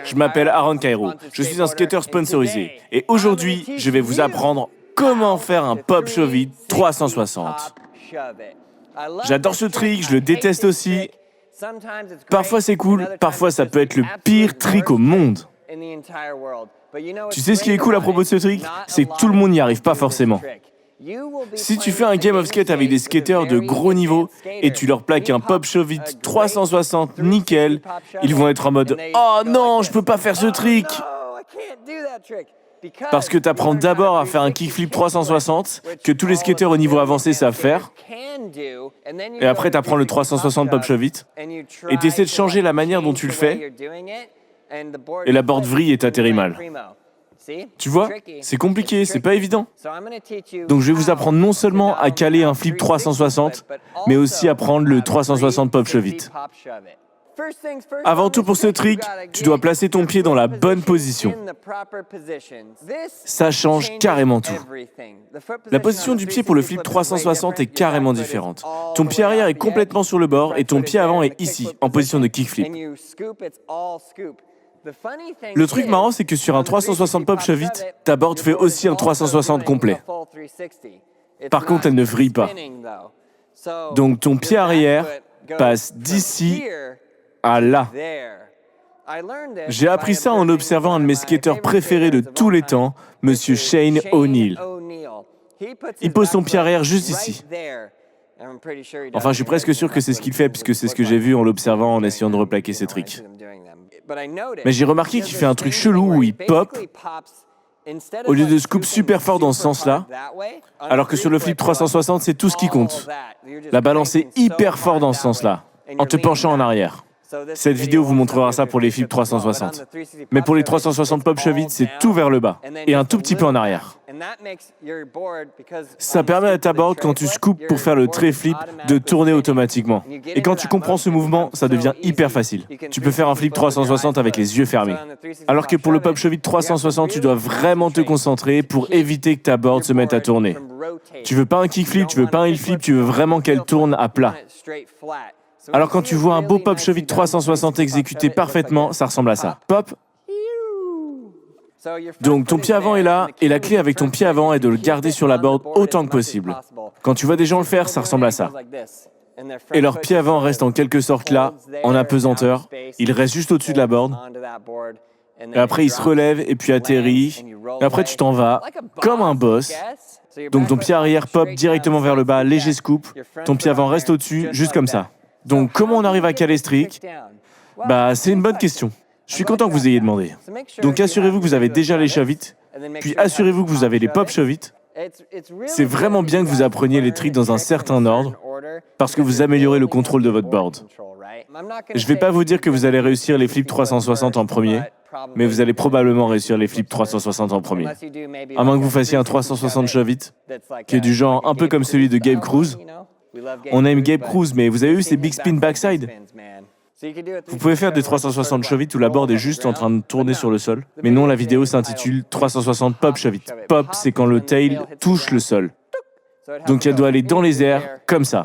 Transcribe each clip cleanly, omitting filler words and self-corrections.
Je m'appelle Aaron Cairo, je suis un skateur sponsorisé et aujourd'hui, je vais vous apprendre comment faire un Pop Shove It 360. J'adore ce trick, je le déteste aussi. Parfois c'est cool, parfois ça peut être le pire trick au monde. Tu sais ce qui est cool à propos de ce trick? C'est que tout le monde n'y arrive pas forcément. Si tu fais un game of skate avec des skateurs de gros niveau et tu leur plaques un Pop Shove It 360 nickel, ils vont être en mode « Oh non, je peux pas faire ce trick !» Parce que tu apprends d'abord à faire un kickflip 360 que tous les skateurs au niveau avancé savent faire. Et après, tu apprends le 360 Pop Shove It et tu essaies de changer la manière dont tu le fais et la board vrille et t'atterrit mal. Tu vois, c'est compliqué, c'est pas évident. Donc je vais vous apprendre non seulement à caler un flip 360, mais aussi à prendre le 360 Pop Shove It. Avant tout pour ce trick, tu dois placer ton pied dans la bonne position. Ça change carrément tout. La position du pied pour le flip 360 est carrément différente. Ton pied arrière est complètement sur le bord et ton pied avant est ici, en position de kickflip. Le truc marrant, c'est que sur un 360 Pop Shove It, ta board fait aussi un 360 complet. Par contre, elle ne vrille pas. Donc ton pied arrière passe d'ici à là. J'ai appris ça en observant un de mes skateurs préférés de tous les temps, Monsieur Shane O'Neill. Il pose son pied arrière juste ici. Enfin, je suis presque sûr que c'est ce qu'il fait, puisque c'est ce que j'ai vu en l'observant en essayant de replaquer ses tricks. Mais j'ai remarqué qu'il fait un truc chelou où il pop, au lieu de scoop super fort dans ce sens-là, alors que sur le flip 360, c'est tout ce qui compte. La balance est hyper fort dans ce sens-là, en te penchant en arrière. Cette vidéo vous montrera ça pour les flips 360. Mais pour les 360 Pop Shove It, c'est tout vers le bas et un tout petit peu en arrière. Ça permet à ta board, quand tu scoopes pour faire le tray flip, de tourner automatiquement. Et quand tu comprends ce mouvement, ça devient hyper facile. Tu peux faire un flip 360 avec les yeux fermés. Alors que pour le Pop Shove It 360, tu dois vraiment te concentrer pour éviter que ta board se mette à tourner. Tu veux pas un kickflip, tu veux pas un heel flip, tu veux vraiment qu'elle tourne à plat. Alors quand tu vois un beau Pop Shove It 360 exécuté parfaitement, ça ressemble à ça. Pop. Donc ton pied avant est là, et la clé avec ton pied avant est de le garder sur la board autant que possible. Quand tu vois des gens le faire, ça ressemble à ça. Et leur pied avant reste en quelque sorte là, en apesanteur. Il reste juste au-dessus de la board. Et après il se relève et puis atterrit. Et après tu t'en vas, comme un boss. Donc ton pied arrière pop directement vers le bas, léger scoop. Ton pied avant reste au-dessus, juste comme ça. Donc, comment on arrive à caler ce trick? C'est une bonne question. Je suis content que vous ayez demandé. Donc, assurez-vous que vous avez déjà les Shove It, puis assurez-vous que vous avez les Pop Shove It. C'est vraiment bien que vous appreniez les tricks dans un certain ordre, parce que vous améliorez le contrôle de votre board. Je ne vais pas vous dire que vous allez réussir les flips 360 en premier, mais vous allez probablement réussir les flips 360 en premier. À moins que vous fassiez un 360 Shove It, qui est du genre un peu comme celui de Gabe Cruz. On aime Gabe Cruz, mais vous avez vu ces big spin backside? Vous pouvez faire des 360 Shove It où la board est juste en train de tourner sur le sol. Mais non, la vidéo s'intitule 360 Pop Shove It. Pop, c'est quand le tail touche le sol. Donc elle doit aller dans les airs, comme ça.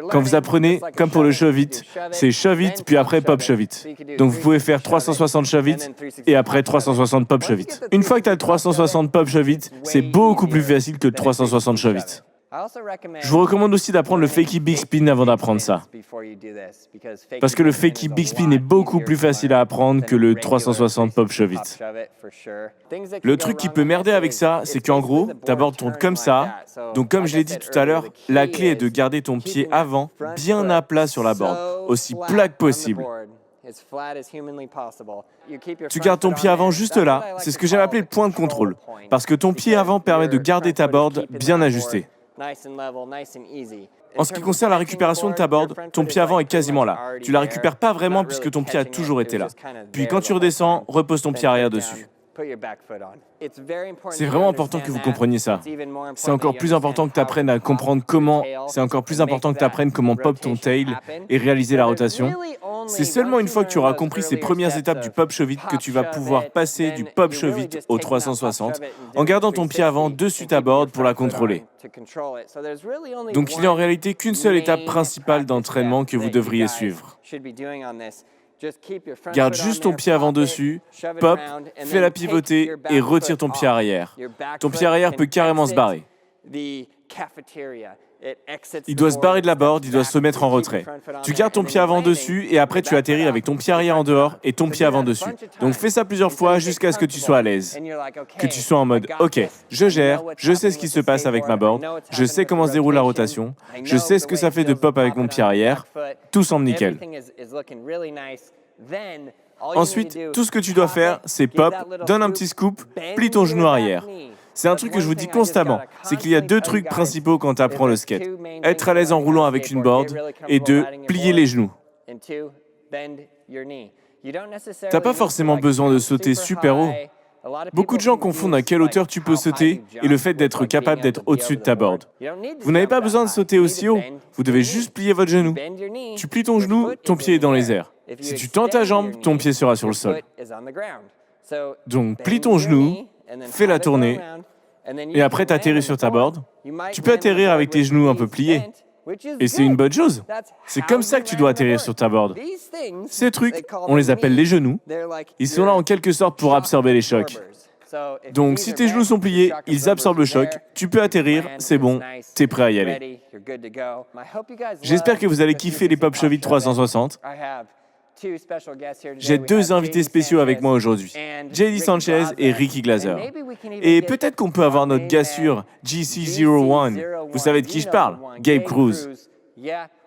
Quand vous apprenez, comme pour le Shove It, c'est Shove It, puis après Pop Shove It. Donc vous pouvez faire 360 Shove It, et après 360 Pop Shove It. Une fois que tu as le 360 Pop Shove It, c'est beaucoup plus facile que le 360 Shove It. Je vous recommande aussi d'apprendre le Fakie Big Spin avant d'apprendre ça. Parce que le Fakie Big Spin est beaucoup plus facile à apprendre que le 360 Pop Shove It. Le truc qui peut merder avec ça, c'est qu'en gros, ta board tourne comme ça. Donc comme je l'ai dit tout à l'heure, la clé est de garder ton pied avant bien à plat sur la board, aussi plat que possible. Tu gardes ton pied avant juste là, c'est ce que j'avais appelé le point de contrôle. Parce que ton pied avant permet de garder ta board bien ajustée. En ce qui concerne la récupération de ta board, ton pied avant est quasiment là. Tu la récupères pas vraiment puisque ton pied a toujours été là. Puis quand tu redescends, repose ton pied arrière dessus. C'est vraiment important que vous compreniez ça. C'est encore plus important que tu apprennes à comprendre comment... C'est encore plus important que tu apprennes comment pop ton tail et réaliser la rotation. C'est seulement une fois que tu auras compris ces premières étapes du Pop Shove It que tu vas pouvoir passer du Pop Shove It au 360 en gardant ton pied avant dessus ta board pour la contrôler. Donc il n'y a en réalité qu'une seule étape principale d'entraînement que vous devriez suivre. Garde juste ton pied avant dessus, pop, fais-la pivoter et retire ton pied arrière. Ton pied arrière peut carrément se barrer. Il doit se barrer de la board, il doit se mettre en retrait. Tu gardes ton pied avant dessus et après tu atterris avec ton pied arrière en dehors et ton pied avant dessus. Donc fais ça plusieurs fois jusqu'à ce que tu sois à l'aise. Que tu sois en mode « Ok, je gère, je sais ce qui se passe avec ma board, je sais comment se déroule la rotation, je sais ce que ça fait de pop avec mon pied arrière, tout semble nickel. » Ensuite, tout ce que tu dois faire, c'est pop, donne un petit scoop, plie ton genou arrière. C'est un truc que je vous dis constamment, c'est qu'il y a deux trucs principaux quand tu apprends le skate. Être à l'aise en roulant avec une board et deux, plier les genoux. T'as pas forcément besoin de sauter super haut. Beaucoup de gens confondent à quelle hauteur tu peux sauter et le fait d'être capable d'être au-dessus de ta board. Vous n'avez pas besoin de sauter aussi haut, vous devez juste plier votre genou. Tu plies ton genou, ton pied est dans les airs. Si tu tends ta jambe, ton pied sera sur le sol. Donc plie ton genou, fais la tournée, et après t'atterris sur ta board. Tu peux atterrir avec tes genoux un peu pliés. Et c'est une bonne chose. C'est comme ça que tu dois atterrir sur ta board. Ces trucs, on les appelle les genoux. Ils sont là en quelque sorte pour absorber les chocs. Donc si tes genoux sont pliés, ils absorbent le choc, tu peux atterrir, c'est bon, t'es prêt à y aller. J'espère que vous allez kiffer les Pop Shove-It 360. J'ai deux invités spéciaux avec moi aujourd'hui, JD Sanchez et Ricky Glaser. Et peut-être qu'on peut avoir notre gars sûr, GC01. Vous savez de qui je parle? Gabe Cruz.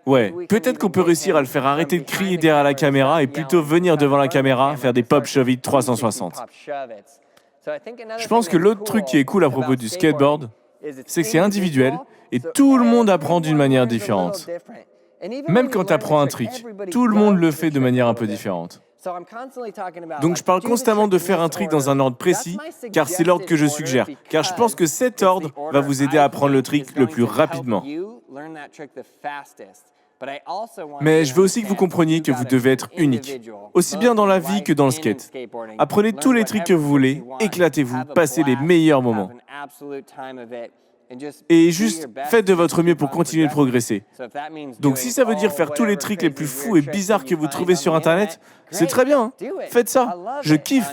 Ouais, peut-être qu'on peut réussir à le faire arrêter de crier derrière la caméra et plutôt venir devant la caméra faire des Pop Shove-It 360. Je pense que l'autre truc qui est cool à propos du skateboard, c'est que c'est individuel et tout le monde apprend d'une manière différente. Même quand tu apprends un trick, tout le monde le fait de manière un peu différente. Donc je parle constamment de faire un trick dans un ordre précis, car c'est l'ordre que je suggère, car je pense que cet ordre va vous aider à apprendre le trick le plus rapidement. Mais je veux aussi que vous compreniez que vous devez être unique, aussi bien dans la vie que dans le skate. Apprenez tous les tricks que vous voulez, éclatez-vous, passez les meilleurs moments. Et juste, faites de votre mieux pour continuer de progresser. Donc si ça veut dire faire tous les tricks les plus fous et bizarres que vous trouvez sur Internet, c'est très bien, hein. Faites ça, je kiffe.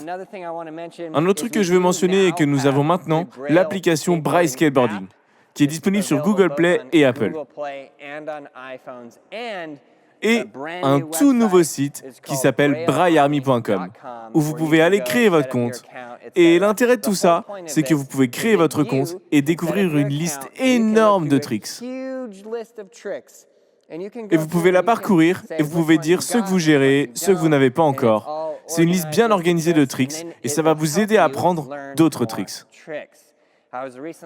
Un autre truc que je veux mentionner est que nous avons maintenant l'application Braille Skateboarding, qui est disponible sur Google Play et Apple. Et un tout nouveau site qui s'appelle braillearmy.com, où vous pouvez aller créer votre compte. Et l'intérêt de tout ça, c'est que vous pouvez créer votre compte et découvrir une liste énorme de tricks. Et vous pouvez la parcourir et vous pouvez dire ceux que vous gérez, ceux que vous n'avez pas encore. C'est une liste bien organisée de tricks et ça va vous aider à apprendre d'autres tricks.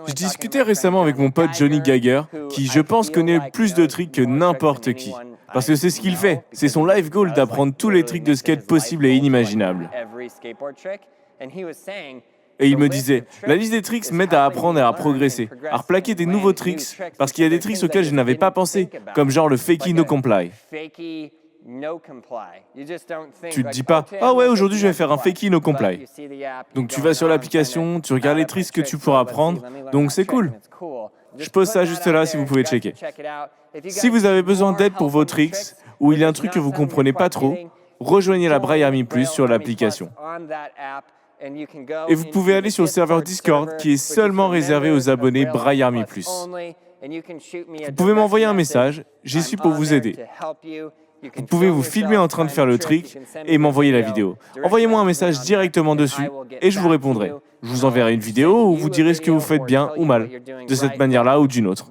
Je discutais récemment avec mon pote Johnny Geiger, qui, je pense, connaît plus de tricks que n'importe qui. Parce que c'est ce qu'il fait. C'est son life goal d'apprendre tous les tricks de skate possibles et inimaginables. Et il me disait, la liste des tricks m'aide à apprendre et à progresser, à replaquer des nouveaux tricks, parce qu'il y a des tricks auxquels je n'avais pas pensé, comme genre le fakie no comply. Tu te dis pas, ah ouais, aujourd'hui je vais faire un fakie no comply. Donc tu vas sur l'application, tu regardes les tricks que tu pourras apprendre, donc c'est cool. Je pose ça juste là si vous pouvez checker. Si vous avez besoin d'aide pour vos tricks, ou il y a un truc que vous comprenez pas trop, rejoignez la Braille Army Plus sur l'application. Et vous pouvez aller sur le serveur Discord qui est seulement réservé aux abonnés Braille Army Plus. Vous pouvez m'envoyer un message, j'y suis pour vous aider. Vous pouvez vous filmer en train de faire le trick et m'envoyer la vidéo. Envoyez-moi un message directement dessus et je vous répondrai. Je vous enverrai une vidéo où vous direz ce que vous faites bien ou mal, de cette manière-là ou d'une autre.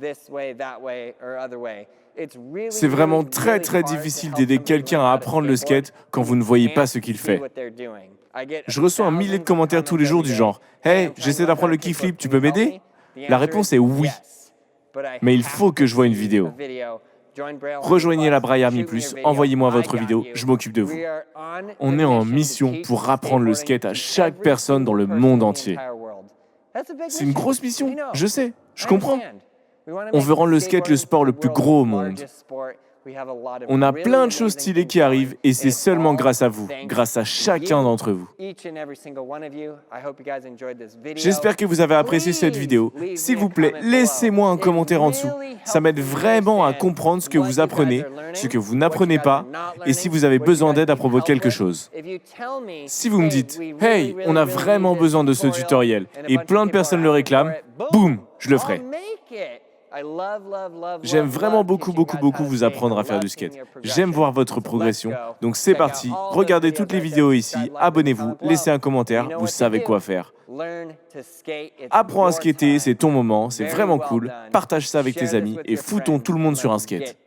C'est vraiment très très difficile d'aider quelqu'un à apprendre le skate quand vous ne voyez pas ce qu'il fait. Je reçois un millier de commentaires tous les jours du genre « Hey, j'essaie d'apprendre le kickflip, tu peux m'aider ?» La réponse est oui. Mais il faut que je voie une vidéo. Rejoignez la Braille Army Plus, envoyez-moi votre vidéo, je m'occupe de vous. On est en mission pour apprendre le skate à chaque personne dans le monde entier. C'est une grosse mission, je sais, je comprends. On veut rendre le skate le sport le plus gros au monde. On a plein de choses stylées qui arrivent et c'est seulement grâce à vous, grâce à chacun d'entre vous. J'espère que vous avez apprécié cette vidéo. S'il vous plaît, laissez-moi un commentaire en dessous. Ça m'aide vraiment à comprendre ce que vous apprenez, ce que vous n'apprenez pas, et si vous avez besoin d'aide à propos de quelque chose. Si vous me dites « Hey, on a vraiment besoin de ce tutoriel » et plein de personnes le réclament, boum, je le ferai. J'aime vraiment beaucoup vous apprendre à faire du skate. J'aime voir votre progression. Donc c'est parti, regardez toutes les vidéos ici, abonnez-vous, laissez un commentaire, vous savez quoi faire. Apprends à skater, c'est ton moment, c'est vraiment cool. Partage ça avec tes amis et foutons tout le monde sur un skate.